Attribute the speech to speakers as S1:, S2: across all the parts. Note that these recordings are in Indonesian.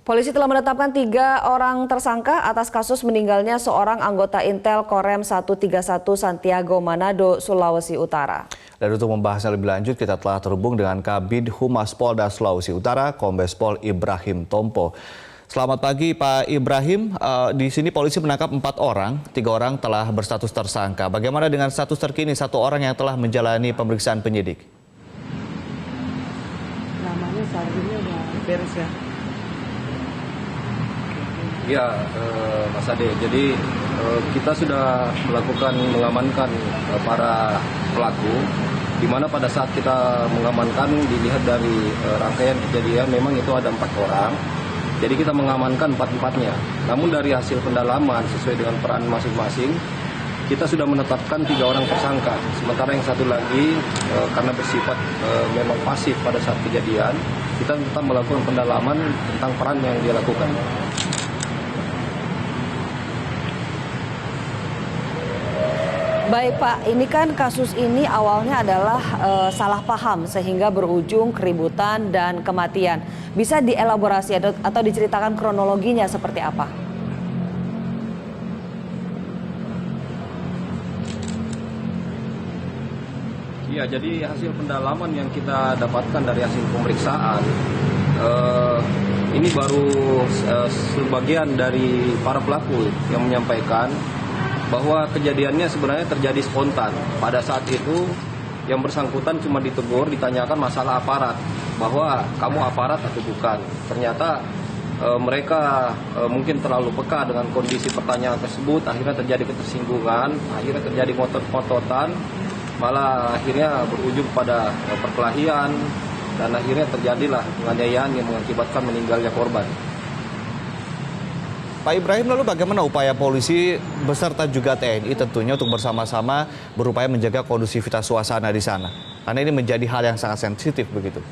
S1: Polisi telah menetapkan 3 orang tersangka atas kasus meninggalnya seorang anggota Intel Korem 131 Santiago Manado, Sulawesi Utara.
S2: Dan untuk membahasnya lebih lanjut, kita telah terhubung dengan Kabid Humas Polda Sulawesi Utara, Kombes Pol Ibrahim Tompo. Selamat pagi Pak Ibrahim, di sini polisi menangkap 4 orang, 3 orang telah berstatus tersangka. Bagaimana dengan status terkini 1 orang yang telah menjalani pemeriksaan penyidik?
S3: Namanya saat ini udah beres ya?
S4: Ya, Mas Ade. Jadi kita sudah mengamankan para pelaku, di mana pada saat kita mengamankan dilihat dari rangkaian kejadian memang itu ada 4 orang. Jadi kita mengamankan 4-4-nya. Namun dari hasil pendalaman sesuai dengan peran masing-masing, kita sudah menetapkan 3 orang tersangka. Sementara yang satu lagi karena bersifat memang pasif pada saat kejadian, kita tetap melakukan pendalaman tentang peran yang dia lakukan.
S1: Baik Pak, ini kan kasus ini awalnya adalah salah paham sehingga berujung keributan dan kematian. Bisa dielaborasi atau diceritakan kronologinya seperti apa?
S4: Ya, jadi hasil pendalaman yang kita dapatkan dari hasil pemeriksaan, ini baru sebagian dari para pelaku yang menyampaikan bahwa kejadiannya sebenarnya terjadi spontan. Pada saat itu yang bersangkutan cuma ditegur, ditanyakan masalah aparat, bahwa kamu aparat atau bukan. Ternyata mereka mungkin terlalu peka dengan kondisi pertanyaan tersebut, akhirnya terjadi ketersinggungan, akhirnya terjadi ngotot-ngototan, malah akhirnya berujung pada perkelahian, dan akhirnya terjadilah penganiayaan yang mengakibatkan meninggalnya korban.
S2: Pak Ibrahim, lalu bagaimana upaya polisi beserta juga TNI tentunya untuk bersama-sama berupaya menjaga kondusivitas suasana di sana? Karena ini menjadi hal yang sangat sensitif begitu.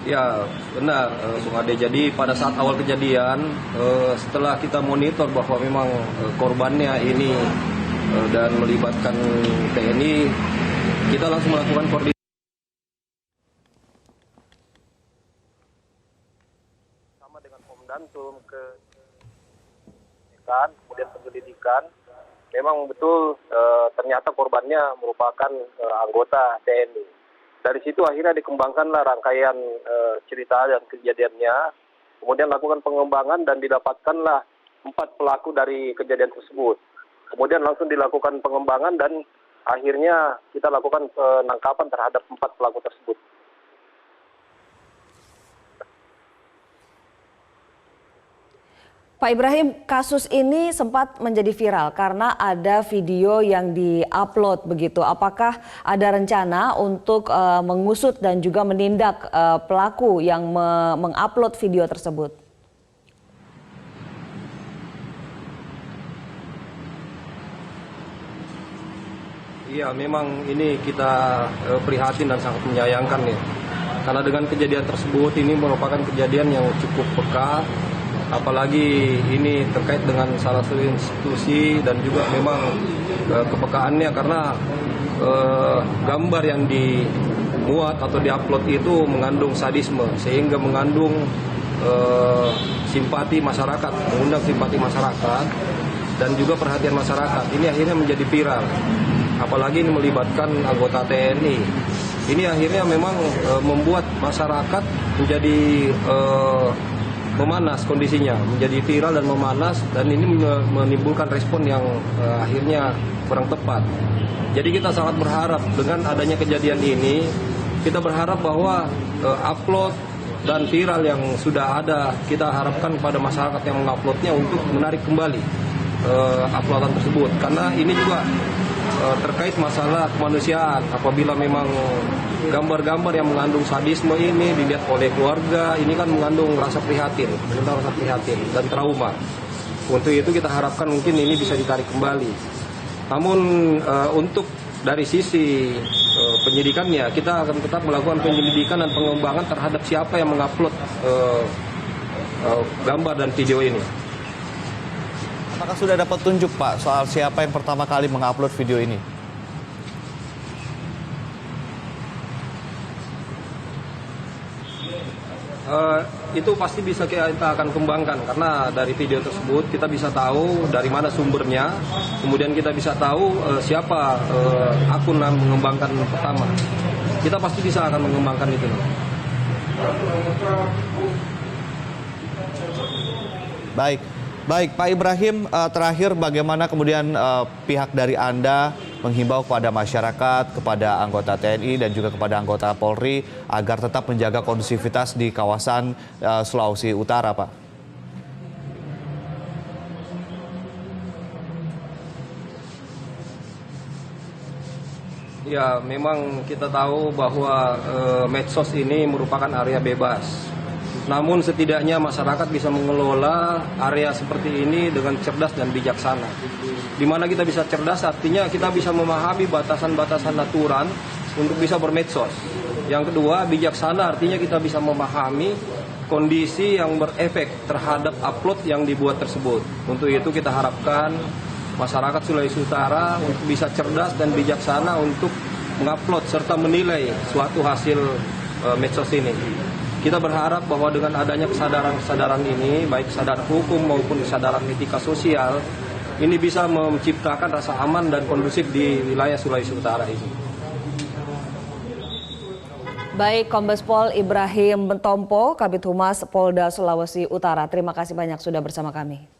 S4: Ya, benar Bung Ade. Jadi pada saat awal kejadian, setelah kita monitor bahwa memang korbannya ini dan melibatkan TNI, kita langsung melakukan koordinasi dengan Pomdantum kemudian penyelidikan. Memang betul ternyata korbannya merupakan anggota TNI. Dari situ akhirnya dikembangkanlah rangkaian cerita dan kejadiannya. Kemudian lakukan pengembangan dan didapatkanlah 4 pelaku dari kejadian tersebut. Kemudian langsung dilakukan pengembangan dan akhirnya kita lakukan penangkapan terhadap 4 pelaku tersebut.
S1: Pak Ibrahim, kasus ini sempat menjadi viral karena ada video yang di-upload begitu. Apakah ada rencana untuk mengusut dan juga menindak pelaku yang mengupload video tersebut?
S4: Iya, memang ini kita prihatin dan sangat menyayangkan nih. Karena dengan kejadian tersebut ini merupakan kejadian yang cukup peka. Apalagi ini terkait dengan salah satu institusi dan juga memang kepekaannya karena gambar yang dimuat atau diupload itu mengandung sadisme sehingga mengandung simpati masyarakat, mengundang simpati masyarakat dan juga perhatian masyarakat. Ini akhirnya menjadi viral. Apalagi ini melibatkan anggota TNI. Ini akhirnya memang membuat masyarakat menjadi memanas kondisinya, menjadi viral dan memanas, dan ini menimbulkan respon yang akhirnya kurang tepat. Jadi kita sangat berharap dengan adanya kejadian ini, kita berharap bahwa upload dan viral yang sudah ada, kita harapkan pada masyarakat yang menguploadnya untuk menarik kembali uploadan tersebut. Karena ini juga terkait masalah kemanusiaan. Apabila memang gambar-gambar yang mengandung sadisme ini dilihat oleh keluarga, ini kan mengandung rasa prihatin dan trauma. Untuk itu kita harapkan mungkin ini bisa ditarik kembali. Namun untuk dari sisi penyidikannya, kita akan tetap melakukan penyelidikan dan pengembangan terhadap siapa yang mengupload gambar dan video ini.
S2: Apakah sudah dapat tunjuk Pak soal siapa yang pertama kali mengupload video ini?
S4: Itu pasti bisa kita akan kembangkan karena dari video tersebut kita bisa tahu dari mana sumbernya, kemudian kita bisa tahu siapa akun yang mengembangkan pertama. Kita pasti bisa akan mengembangkan itu.
S2: Baik Pak Ibrahim, terakhir bagaimana kemudian pihak dari Anda menghimbau kepada masyarakat, kepada anggota TNI dan juga kepada anggota Polri agar tetap menjaga kondusivitas di kawasan Sulawesi Utara, Pak?
S4: Ya, memang kita tahu bahwa medsos ini merupakan area bebas. Namun setidaknya masyarakat bisa mengelola area seperti ini dengan cerdas dan bijaksana. Di mana kita bisa cerdas artinya kita bisa memahami batasan-batasan aturan untuk bisa bermedsos. Yang kedua, bijaksana artinya kita bisa memahami kondisi yang berefek terhadap upload yang dibuat tersebut. Untuk itu kita harapkan masyarakat Sulawesi Utara untuk bisa cerdas dan bijaksana untuk mengupload serta menilai suatu hasil medsos ini. Kita berharap bahwa dengan adanya kesadaran-kesadaran ini, baik kesadaran hukum maupun kesadaran etika sosial, ini bisa menciptakan rasa aman dan kondusif di wilayah Sulawesi Utara ini.
S1: Baik, Kombes Pol Ibrahim Tompo, Kabid Humas Polda Sulawesi Utara. Terima kasih banyak sudah bersama kami.